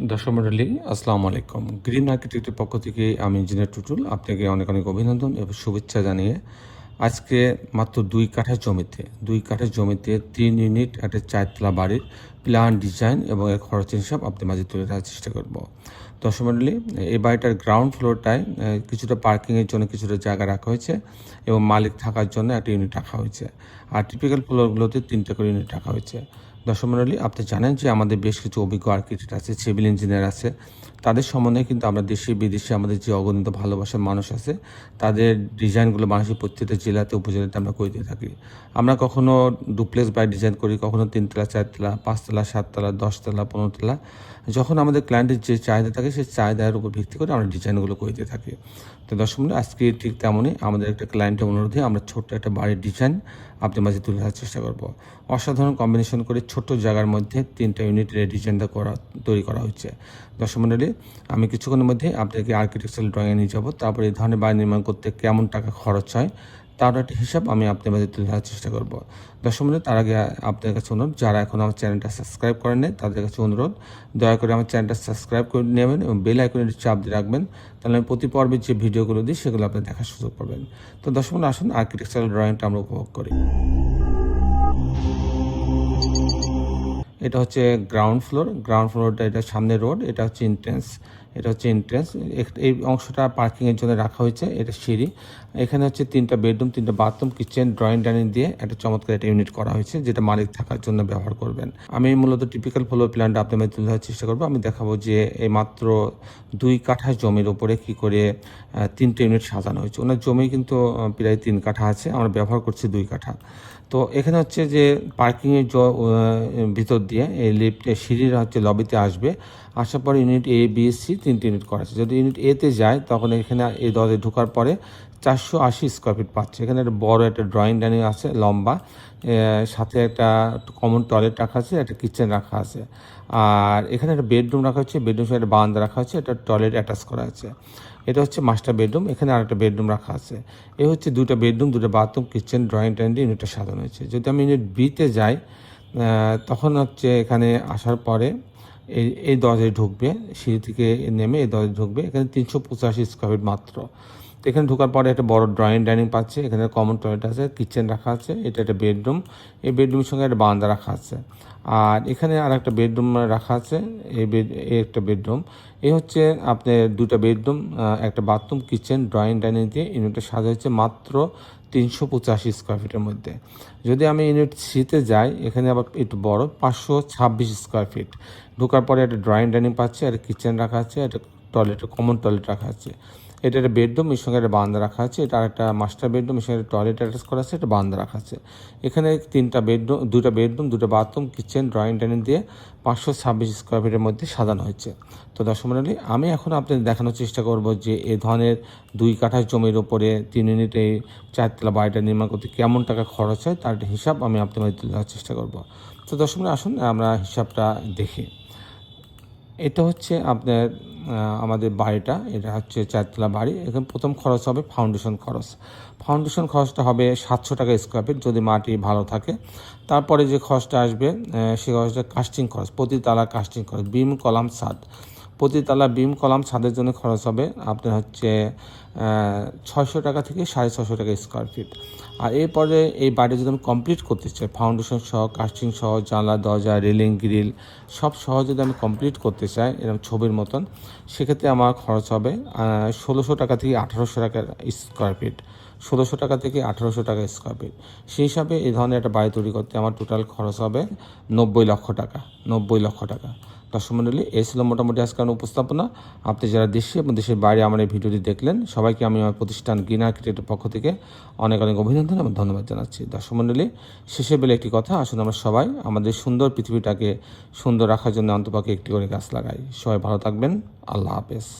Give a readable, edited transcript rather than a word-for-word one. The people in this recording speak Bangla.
দর্শক মণ্ডলী আসসালামু আলাইকুম। গ্রিন আর্কিটেক্টের পক্ষ থেকে আমি ইঞ্জিনিয়ার টুটুল আপনাকে অনেক অনেক অভিনন্দন এবং শুভেচ্ছা জানিয়ে আজকে মাত্র 2 কাঠা জমিতে 3 ইউনিট একটা 4 তলা বাড়ির প্ল্যান ডিজাইন এবং এর খরচের হিসাব আপনাদের মাঝে তুলে ধরার চেষ্টা করব। দর্শক মণ্ডলী, এই বাড়িটার গ্রাউন্ড ফ্লোরটায় কিছুটা পার্কিংয়ের জন্য কিছুটা জায়গা রাখা হয়েছে এবং মালিক থাকার জন্য একটা ইউনিট রাখা হয়েছে। আর টিপিক্যাল ফ্লোরগুলোতে 3টা করে ইউনিট রাখা হয়েছে। দর্শক মণ্ডলী, আপনি জানেন যে আমাদের বেশ কিছু অভিজ্ঞ আর্কিটেক্ট আছে, সিভিল ইঞ্জিনিয়ার আছে। তাদের সম্বন্ধে কিন্তু আমরা দেশে বিদেশে আমাদের যে অগণিত ভালোবাসার মানুষ আছে, তাদের ডিজাইনগুলো বাংলাদেশের প্রত্যেকটা জেলাতে উপজেলাতে আমরা করে দিয়ে থাকি। আমরা কখনো ডুপ্লেক্স বাড়ি ডিজাইন করি, কখনো 3 তলা, 4 তলা, 5 তলা, 7 তলা, 10 তলা, 15 তলা। যখন আমাদের ক্লায়েন্টের যে চাহিদা থাকে সেই চাহিদার উপর ভিত্তি করে আমরা ডিজাইনগুলো করে দিয়ে থাকি। তো দর্শক মণ্ডলী, আজকে ঠিক তেমনই আমাদের একটা ক্লায়েন্টের অনুরোধে আমরা ছোট্ট একটা বাড়ির ডিজাইন আপনার মাঝে তুলে ধরার চেষ্টা করব। অসাধারণ কম্বিনেশন করে ছোট্ট জায়গার মধ্যে 3টা ইউনিটের ডিজাইনটা তৈরি করা হয়েছে। দর্শক মণ্ডলী, আমি কিছুক্ষণের মধ্যে আপনাকে আর্কিটেকচারাল ড্রয়িংয়ে নিয়ে যাব। তারপরে এই ধরনের বাড়ি নির্মাণ করতে কেমন টাকা খরচ হয় তার একটা হিসাব আমি আপনার মাঝে তুলে ধরার চেষ্টা করব। দর্শক মণ্ডলী, তার আগে আপনাদের কাছে অনুরোধ, যারা এখন আমার চ্যানেলটা সাবস্ক্রাইব করেন নাই তাদের কাছে অনুরোধ, দয়া করে আমার চ্যানেলটা সাবস্ক্রাইব করে নেবেন এবং বেল আইকনের চাপ দিয়ে রাখবেন। তাহলে আমি প্রতি পর্বে যে ভিডিওগুলো দিই সেগুলো আপনি দেখার সুযোগ পাবেন। তো দর্শক মণ্ডলী, আসুন আর্কিটেকচারাল ড্রয়িংটা আমরা উপভোগ করি। এটা হচ্ছে গ্রাউন্ড ফ্লোরটা, এটা সামনে রোড, এটা হচ্ছে এন্ট্রেন্স। এই অংশটা পার্কিংয়ের জন্য রাখা হয়েছে। এটা সিঁড়ি। এখানে হচ্ছে 3টা বেডরুম, 3টা বাথরুম, কিচেন, ড্রয়িং ডাইনিং দিয়ে একটা চমৎকার একটা ইউনিট করা হয়েছে, যেটা মালিক থাকার জন্য ব্যবহার করবেন। আমি মূলত টিপিক্যাল ফ্লোর প্ল্যানটা আপনাদের তুলে ধরার চেষ্টা করবো। আমি দেখাবো যে এই মাত্র 2 কাঠা জমির উপরে কি করে 3টে ইউনিট সাজানো হয়েছে। ওনার জমি কিন্তু প্রায় 3 কাঠা আছে, আমরা ব্যবহার করছি 2 কাঠা। তো এখানে হচ্ছে যে পার্কিংয়ের ভিতর দিয়ে এই লিফটে সিঁড়ির হচ্ছে লবিতে আসবে। আসার পরে ইউনিট এ, বি, সি 3টে ইউনিট করা আছে। যদি ইউনিট এতে যায় তখন এখানে এই দরজায় ঢোকার পরে 480 স্কোয়ার ফিট পাচ্ছে। এখানে একটা বড় একটা ড্রয়িং ডাইনিং আছে লম্বা, সাথে একটা কমন টয়লেট রাখা আছে, একটা কিচেন রাখা আছে। আর এখানে একটা বেডরুম রাখা হচ্ছে, বেডরুম সঙ্গে একটা বারান্দা রাখা হচ্ছে, একটা টয়লেট অ্যাটাচ করা আছে। এটা হচ্ছে মাস্টার বেডরুম, এখানে আরেকটা বেডরুম রাখা আছে। এই হচ্ছে 2টা বেডরুম, 2টা বাথরুম, কিচেন, ড্রয়িং ডাইনিং ইউনিটটা সাজানো হয়েছে। যদি আমি ইউনিট বিতে যাই তখন হচ্ছে এখানে আসার পরে এই দরজায় ঢুকবে, সিঁড়ি থেকে নেমে এই দরজায় ঢুকবে। এখানে 385 স্কোয়ার ফিট মাত্র। তো এখানে ঢোকার পরে একটা বড় ড্রয়িং ডাইনিং পাচ্ছে, এখানে কমন টয়লেট আছে, কিচেন রাখা আছে, এটা একটা বেডরুম। এই বেডরুমের সঙ্গে একটা বারান্দা রাখা আছে। আর এখানে আর একটা বেডরুম রাখা আছে, এই একটা বেডরুম। এই হচ্ছে আপনার 2টা বেডরুম, একটা বাথরুম, কিচেন, ড্রয়িং ডাইনিং দিয়ে ইউনিটটা সাজা হয়েছে মাত্র 385 স্কোয়ার ফিটের মধ্যে। যদি আমি ইউনিট সিতে যাই, এখানে আবার একটু বড়, 526 স্কোয়ার ফিট। ঢোকার পরে একটা ড্রয়িং ডাইনিং পাচ্ছে, একটা কিচেন রাখা আছে, একটা টয়লেট, কমন টয়লেট রাখা আছে। এটা একটা বেডরুম, এর সঙ্গে একটা বারান্দা রাখা আছে। এটা আরেকটা মাস্টার বেডরুম, এর সঙ্গে টয়লেট অ্যাটাচ করা আছে, একটা বারান্দা রাখা আছে। এখানে 2টা বেডরুম, 2টা বাথরুম, কিচেন, ড্রয়িং ডাইনিং দিয়ে 526 স্কোয়ার ফিটের মধ্যে সাজানো হয়েছে। তো দর্শক মণ্ডলী, আমি এখন আপনাদের দেখানোর চেষ্টা করব যে এই ধরনের 2 কাঠা জমির উপরে 3 ইউনিটে 4 তলা বাড়িটা নির্মাণ করতে কেমন টাকা খরচ হয় তার একটা হিসাব আমি আপনাদের তুলে ধরার চেষ্টা করব। তো দর্শক মণ্ডলী, আসুন আমরা হিসাবটা দেখি। এটা হচ্ছে আপনার আমাদের বাড়িটা, এটা হচ্ছে 4 তলা বাড়ি। এখানে প্রথম খরচ হবে ফাউন্ডেশন খরচটা হবে 700 টাকা স্কোয়ার ফিট যদি মাটি ভালো থাকে। তারপরে যে খরচটা আসবে সে খরচটা কাস্টিং খরচ, প্রতি তালা কাস্টিং খরচ, বিম কলাম ছাদ। প্রতি তালা বিম কলাম ছাদের জন্য খরচ হবে আপনার হচ্ছে 600 টাকা থেকে 650 টাকা স্কোয়ার ফিট। আর এরপরে এই বাড়ি যদি আমি কমপ্লিট করতে চাই, ফাউন্ডেশন সহ, কাস্টিং সহ, জানলা, দরজা, রেলিং, গ্রিল সব সহ যদি আমি কমপ্লিট করতে চাই এরকম ছবির মতন, সেক্ষেত্রে আমার খরচ হবে 1600 টাকা থেকে 1800 টাকা স্কোয়ার ফিট। 1600 টাকা থেকে 1800 টাকা স্কোয়ার ফিট। সেই হিসাবে এই ধরনের একটা বাড়ি তৈরি করতে আমার টোটাল খরচ হবে 90 লক্ষ টাকা। 90 লক্ষ টাকা। দর্শক মণ্ডলী, এই ছিল মোটামুটি আজকের উপস্থাপনা। আপনি যারা দেশে এবং দেশের বাইরে আমার এই ভিডিওটি দেখলেন, সবাইকে আমি আমার প্রতিষ্ঠান গ্রিন আর্কিটেক্টের পক্ষ থেকে অনেক অনেক অভিনন্দন এবং ধন্যবাদ জানাচ্ছি। দর্শক মণ্ডলী, শেষে বেলে একটি কথা, আসুন আমরা সবাই আমাদের সুন্দর পৃথিবীটাকে সুন্দর রাখার জন্য অন্তপক্ষে একটি করে গাছ লাগাই। সবাই ভালো থাকবেন। আল্লাহ হাফেজ।